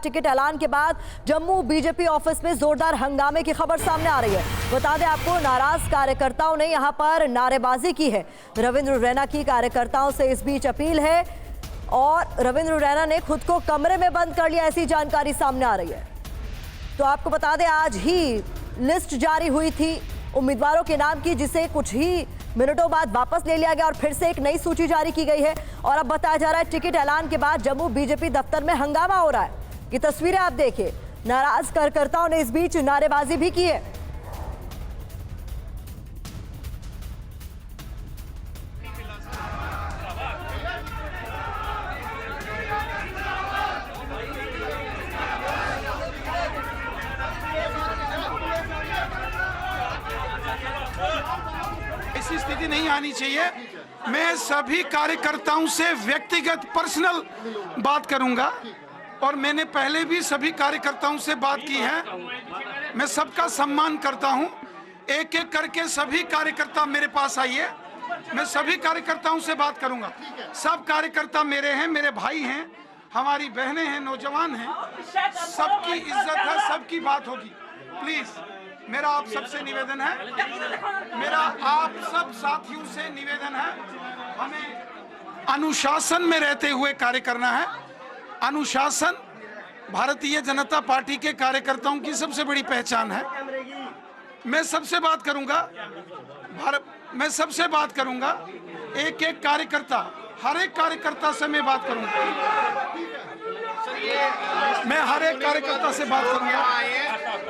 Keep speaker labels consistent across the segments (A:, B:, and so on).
A: Ticket ऐलान के बाद जम्मू बीजेपी ऑफिस में जोरदार हंगामे की खबर सामने आ रही है। बता दें आपको, नाराज कार्यकर्ताओं ने यहां पर नारेबाजी की है। रविंद्र रैना की कार्यकर्ताओं से इस बीच अपील है और रविंद्र रैना ने खुद को कमरे में बंद कर लिया, ऐसी जानकारी सामने आ रही है। तो आपको बता दें, आज ही लिस्ट जारी हुई थी उम्मीदवारों के नाम की, जिसे कुछ ही मिनटों बाद वापस ले लिया गया और फिर से एक नई सूची जारी की गई है। और अब बताया जा रहा है टिकट ऐलान के बाद जम्मू बीजेपी दफ्तर में हंगामा हो रहा है। ये तस्वीरें आप देखिए, नाराज कार्यकर्ताओं ने इस बीच नारेबाजी भी की है।
B: ऐसी स्थिति नहीं आनी चाहिए। मैं सभी कार्यकर्ताओं से व्यक्तिगत पर्सनल बात करूंगा और मैंने पहले भी सभी कार्यकर्ताओं से बात की है। मैं सबका सम्मान करता हूं। एक एक करके सभी कार्यकर्ता मेरे पास आइए, मैं सभी कार्यकर्ताओं से बात करूंगा। सब कार्यकर्ता मेरे हैं, मेरे भाई हैं, हमारी बहनें हैं, नौजवान हैं। सबकी इज्जत है, सबकी बात होगी। प्लीज मेरा आप सबसे निवेदन है, मेरा आप सब साथियों से निवेदन है, हमें अनुशासन में रहते हुए कार्य करना है। अनुशासन भारतीय जनता पार्टी के कार्यकर्ताओं की सबसे बड़ी पहचान है। मैं सबसे बात करूंगा, मैं सबसे बात करूंगा। एक एक कार्यकर्ता, हर एक कार्यकर्ता से मैं बात करूंगा। मैं हर एक कार्यकर्ता से बात करूंगा,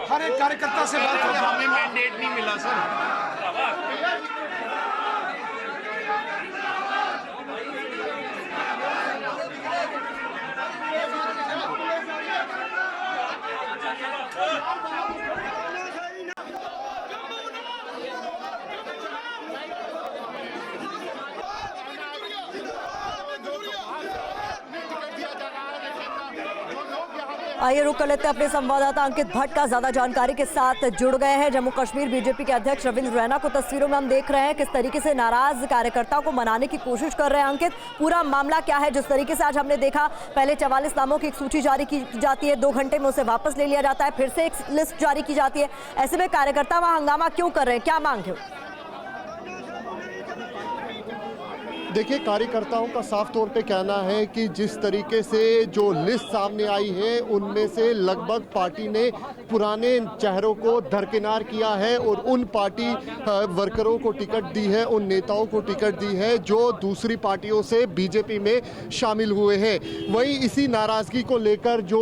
B: हर एक कार्यकर्ता से बात करूंगा।
C: हमें मैंडेट नहीं मिला सर।
A: आइए रुक कर लेते हैं अपने संवाददाता अंकित भट्ट का, ज्यादा जानकारी के साथ जुड़ गए हैं। जम्मू कश्मीर बीजेपी के अध्यक्ष रविंद्र रैना को तस्वीरों में हम देख रहे हैं, किस तरीके से नाराज कार्यकर्ताओं को मनाने की कोशिश कर रहे हैं। अंकित, पूरा मामला क्या है? जिस तरीके से आज हमने देखा, पहले 44 नामों की एक सूची जारी की जाती है, 2 घंटे में उसे वापस ले लिया जाता है, फिर से एक लिस्ट जारी की जाती है। ऐसे में कार्यकर्ता वहां हंगामा क्यों कर रहे हैं, क्या मांग है?
D: देखिए, कार्यकर्ताओं का साफ तौर पे कहना है कि जिस तरीके से जो लिस्ट सामने आई है, उनमें से लगभग पार्टी ने पुराने चेहरों को दरकिनार किया है और उन पार्टी वर्करों को टिकट दी है, उन नेताओं को टिकट दी है जो दूसरी पार्टियों से बीजेपी में शामिल हुए हैं। वहीं इसी नाराज़गी को लेकर जो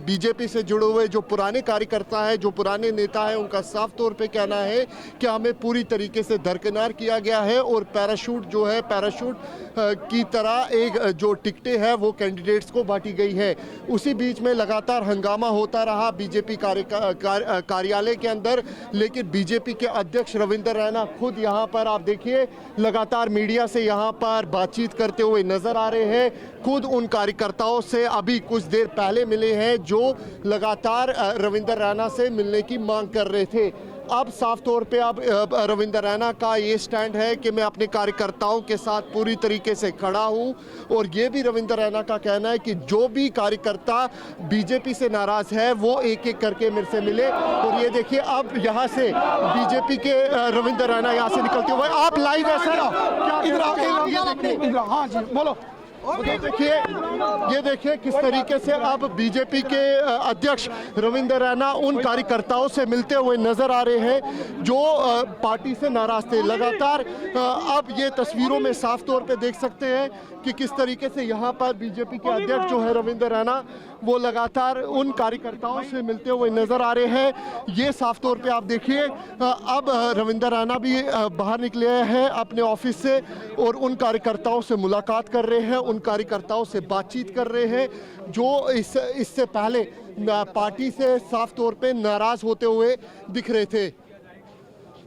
D: बीजेपी से जुड़े हुए जो पुराने कार्यकर्ता है, जो पुराने नेता है, उनका साफ तौर पे कहना है कि हमें पूरी तरीके से दरकिनार किया गया है और पैराशूट जो है, पैराशूट की तरह एक जो टिकटें हैं वो कैंडिडेट्स को बांटी गई है। उसी बीच में लगातार हंगामा होता रहा बीजेपी कार्यालय के अंदर, लेकिन बीजेपी के अध्यक्ष रविंद्र रैना खुद यहां पर आप देखिए लगातार मीडिया से यहां पर बातचीत करते हुए नजर आ रहे हैं। खुद उन कार्यकर्ताओं से अभी कुछ देर पहले मिले हैं जो लगातार रविंद्र रैना से मिलने की मांग कर रहे थे। अब साफ तौर पे अब रविंद्र रैना का ये स्टैंड है कि मैं अपने कार्यकर्ताओं के साथ पूरी तरीके से खड़ा हूं और ये भी रविंद्र रैना का कहना है कि जो भी कार्यकर्ता बीजेपी से नाराज है वो एक एक करके मेरे से मिले। और ये देखिए, अब यहाँ से बीजेपी के रविंद्र रैना यहाँ से निकलते हुए, आप लाइव है सर,
B: हाँ जी बोलो।
D: ये देखिए किस तरीके से अब बीजेपी के अध्यक्ष रविंद्र रैना उन कार्यकर्ताओं से मिलते हुए नजर आ रहे हैं जो पार्टी से नाराज थे। लगातार अब ये तस्वीरों में साफ तौर पे देख सकते हैं कि किस तरीके से यहाँ पर बीजेपी के अध्यक्ष जो है रविंद्र रैना, वो लगातार उन कार्यकर्ताओं से मिलते हुए नजर आ रहे हैं। ये साफ तौर पे आप देखिए, अब रविंद्र रैना भी बाहर निकले हैं अपने ऑफिस से और उन कार्यकर्ताओं से मुलाकात कर रहे हैं, उन कार्यकर्ताओं से बातचीत कर रहे हैं जो इससे पहले पार्टी से साफ तौर पे नाराज होते हुए दिख रहे थे।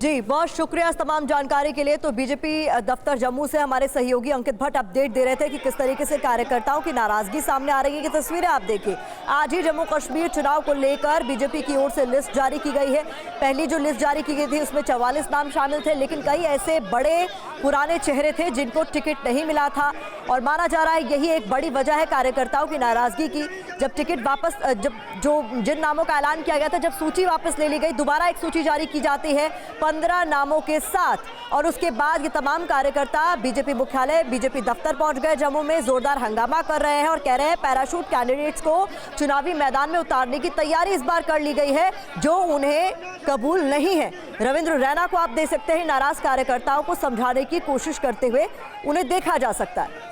A: जी, बहुत शुक्रिया इस तमाम जानकारी के लिए। तो बीजेपी दफ्तर जम्मू से हमारे सहयोगी अंकित भट्ट अपडेट दे रहे थे कि किस तरीके से कार्यकर्ताओं की नाराजगी सामने आ रही है। कि तस्वीरें आप देखिए, आज ही जम्मू कश्मीर चुनाव को लेकर बीजेपी की ओर से लिस्ट जारी की गई है। पहली जो लिस्ट जारी की गई थी उसमें 44 नाम शामिल थे, लेकिन कई ऐसे बड़े पुराने चेहरे थे जिनको टिकट नहीं मिला था और माना जा रहा है यही एक बड़ी वजह है कार्यकर्ताओं की नाराजगी की। जब टिकट वापस जिन नामों का ऐलान किया गया था, जब सूची वापस ले ली गई, दोबारा एक सूची जारी की जाती है 15 नामों के साथ और उसके बाद ये तमाम कार्यकर्ता बीजेपी मुख्यालय बीजेपी दफ्तर पहुंच गए जम्मू में, जोरदार हंगामा कर रहे हैं और कह रहे हैं पैराशूट कैंडिडेट्स को चुनावी मैदान में उतारने की तैयारी इस बार कर ली गई है जो उन्हें कबूल नहीं है। रविंद्र रैना को आप देख सकते हैं नाराज कार्यकर्ताओं को समझाने की कोशिश करते हुए उन्हें देखा जा सकता है।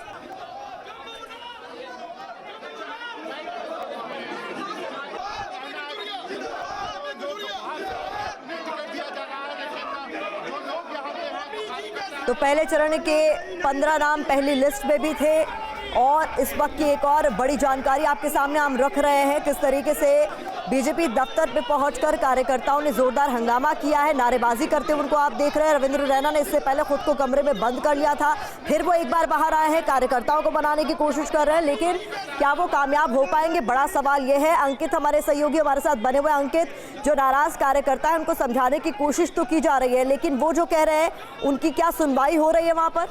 A: तो पहले चरण के 15 नाम पहली लिस्ट में भी थे और इस वक्त की एक और बड़ी जानकारी आपके सामने हम रख रहे हैं किस तरीके से बीजेपी दफ्तर पे पहुंचकर कार्यकर्ताओं ने जोरदार हंगामा किया है, नारेबाजी करते हुए उनको आप देख रहे हैं। रविंद्र रैना ने इससे पहले खुद को कमरे में बंद कर लिया था, फिर वो एक बार बाहर आए हैं, कार्यकर्ताओं को बनाने की कोशिश कर रहे हैं, लेकिन क्या वो कामयाब हो पाएंगे, बड़ा सवाल ये है। अंकित हमारे सहयोगी हमारे साथ बने हुए। अंकित, जो नाराज कार्यकर्ता है उनको समझाने की कोशिश तो की जा रही है, लेकिन वो जो कह रहे हैं उनकी क्या सुनवाई हो रही है वहां पर?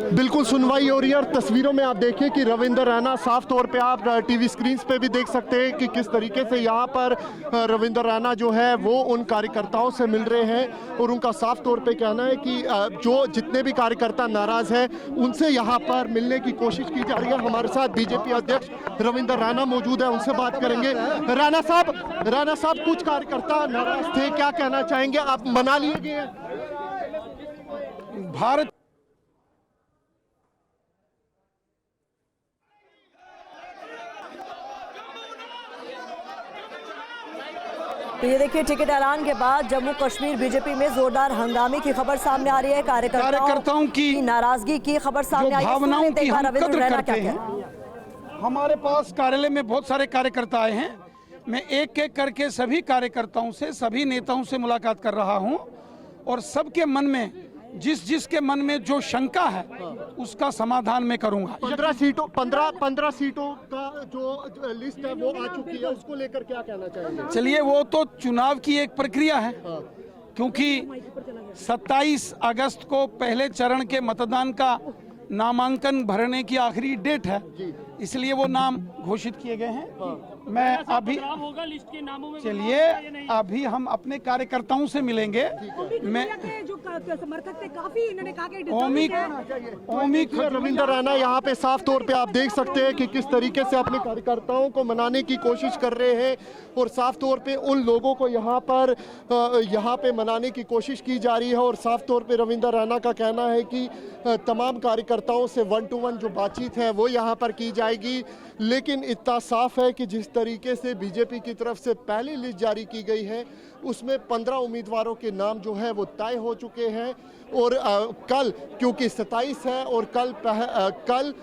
D: बिल्कुल सुनवाई हो रही है और तस्वीरों में आप देखिए कि रविंद्र रैना, साफ तौर पे आप टीवी स्क्रीन पे भी देख सकते हैं कि किस तरीके से यहाँ पर रविंद्र रैना जो है वो उन कार्यकर्ताओं से मिल रहे हैं और उनका साफ तौर पे कहना है कि जो जितने भी कार्यकर्ता नाराज हैं उनसे यहाँ पर मिलने की कोशिश की जा रही है। हमारे साथ बीजेपी अध्यक्ष रविंद्र रैना मौजूद है, उनसे बात करेंगे। रैना साहब कुछ कार्यकर्ता नाराज थे, क्या कहना चाहेंगे? आप मना लिए गए हैं?
B: भारत
A: तो ये देखिए, टिकट ऐलान के बाद जम्मू कश्मीर बीजेपी में जोरदार हंगामे की खबर सामने आ रही है, कार्यकर्ताओं की नाराजगी की खबर सामने आई है।
B: भावनाओं की हम
A: रविंद्र
B: कद्र
A: रैना
B: करते
A: क्या
B: हैं। हमारे पास कार्यालय में बहुत सारे कार्यकर्ता आए हैं, मैं एक एक करके सभी कार्यकर्ताओं से, सभी नेताओं से मुलाकात कर रहा हूं और सबके मन में जिसके मन में जो शंका है उसका समाधान मैं करूंगा।
D: 15 सीटों का जो लिस्ट है वो आ चुकी है, उसको लेकर क्या कहना चाहेंगे?
B: चलिए, वो तो चुनाव की एक प्रक्रिया है, क्योंकि 27 अगस्त को पहले चरण के मतदान का नामांकन भरने की आखिरी डेट है, इसलिए वो नाम घोषित किए गए हैं। मैं अभी
E: होगा लिस्ट के नामों में,
B: चलिए अभी हम अपने कार्यकर्ताओं से मिलेंगे। मैं
E: जो समर्थक थे काफी, इन्होंने कहा कि
D: ओमी रविंद्र रैना यहाँ पे साफ तौर पे आप देख सकते हैं कि किस तरीके से अपने कार्यकर्ताओं को मनाने की कोशिश कर रहे हैं और साफ तौर पे उन लोगों को यहाँ पे मनाने की कोशिश की जा रही है और साफ तौर पे रविंद्र रैना का कहना है कि तमाम कार्यकर्ताओं से 1-to-1 जो बातचीत है वो यहाँ पर की जाएगी। लेकिन इतना साफ है कि जिस तरीके से बीजेपी की तरफ से पहली लिस्ट जारी की गई है उसमें 15 उम्मीदवारों के नाम जो है वो तय हो चुके हैं और कल, क्योंकि 27 है और कल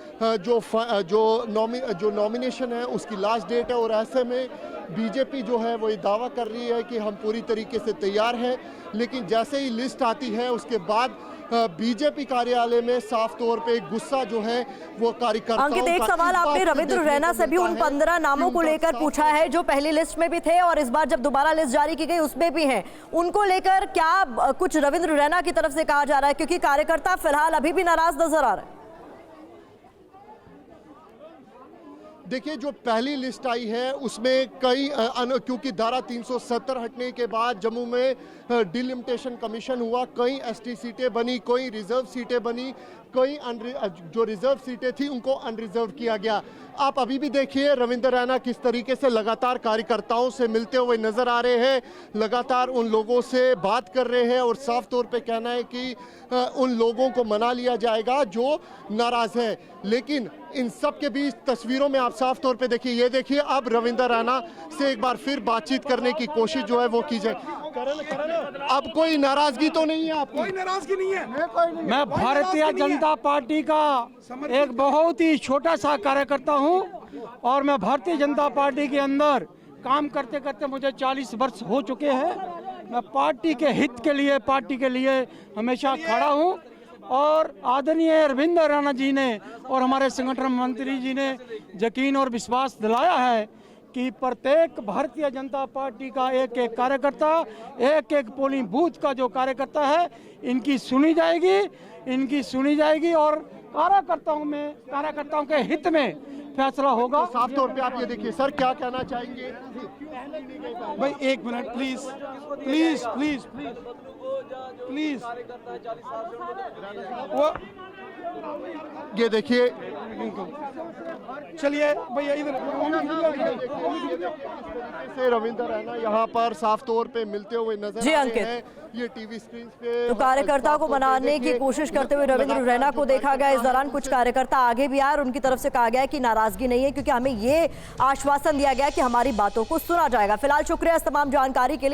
D: जो नॉमिनेशन है उसकी लास्ट डेट है और ऐसे में बीजेपी जो है वो ये दावा कर रही है कि हम पूरी तरीके से तैयार हैं। लेकिन जैसे ही लिस्ट आती है उसके बाद बीजेपी कार्यालय में साफ तौर पे गुस्सा जो है वो कार्यकर्ताओं
A: अंकित, एक सवाल आपने रविंद्र रैना से भी उन 15 नामों को लेकर पूछा है जो पहली लिस्ट में भी थे और इस बार जब दोबारा लिस्ट जारी की गई उसमें भी हैं, उनको लेकर क्या कुछ रविंद्र रैना की तरफ से कहा जा रहा है? क्योंकि कार्यकर्ता फिलहाल अभी भी नाराज नजर आ रहे हैं।
D: देखिए, जो पहली लिस्ट आई है उसमें कई क्योंकि धारा 370 हटने के बाद जम्मू में डिलिमिटेशन कमीशन हुआ, कई एसटी सीटें बनी, कई रिजर्व सीटें बनी, कई जो रिजर्व सीटें थी उनको अनरिजर्व किया गया। आप अभी भी देखिए रविंद्र रैना किस तरीके से लगातार कार्यकर्ताओं से मिलते हुए नजर आ रहे हैं, लगातार उन लोगों से बात कर रहे हैं और साफ तौर पे कहना है कि उन लोगों को मना लिया जाएगा जो नाराज है। लेकिन इन सब के बीच तस्वीरों में आप साफ तौर पे देखिए, ये देखिए अब रविंद्र रैना से एक बार फिर बातचीत करने की कोशिश जो है वो की जाए। अब कोई नाराजगी तो नहीं है आपको?
B: कोई नाराजगी नहीं है।
F: मैं भारतीय जनता पार्टी का एक बहुत ही छोटा सा कार्यकर्ता हूं और मैं भारतीय जनता पार्टी के अंदर काम करते करते मुझे 40 वर्ष हो चुके हैं। मैं पार्टी के हित के लिए, पार्टी के लिए हमेशा खड़ा हूं और आदरणीय रविंद्र रैना जी ने और हमारे संगठन मंत्री जी ने यकीन और विश्वास दिलाया है कि प्रत्येक भारतीय जनता पार्टी का एक एक कार्यकर्ता, एक एक पोलिंग बूथ का जो कार्यकर्ता है, इनकी सुनी जाएगी और कार्यकर्ताओं के हित में फैसला होगा।
D: साफ तौर पे आप ये देखिए सर, क्या कहना चाहेंगे?
F: भाई एक minute please please please please please वो
D: ये देखिए,
F: चलिए भैया इधर
D: से रविंद्र रैना यहाँ पर साफ तौर पे मिलते हुए नजर
A: जी,
D: आ रहे
A: अंकित।
D: हैं। ये टीवी स्क्रीन पे
A: तो कार्यकर्ताओं को
D: साफ तौर पे
A: मनाने की
D: देखिए,
A: कोशिश करते हुए रविंद्र रैना को देखा गया। इस दौरान कुछ कार्यकर्ता आगे भी आए और उनकी तरफ से कहा गया कि नाराजगी नहीं है, क्योंकि हमें ये आश्वासन दिया गया कि हमारी बातों को सुना जाएगा। फिलहाल शुक्रिया इस तमाम जानकारी के लिए।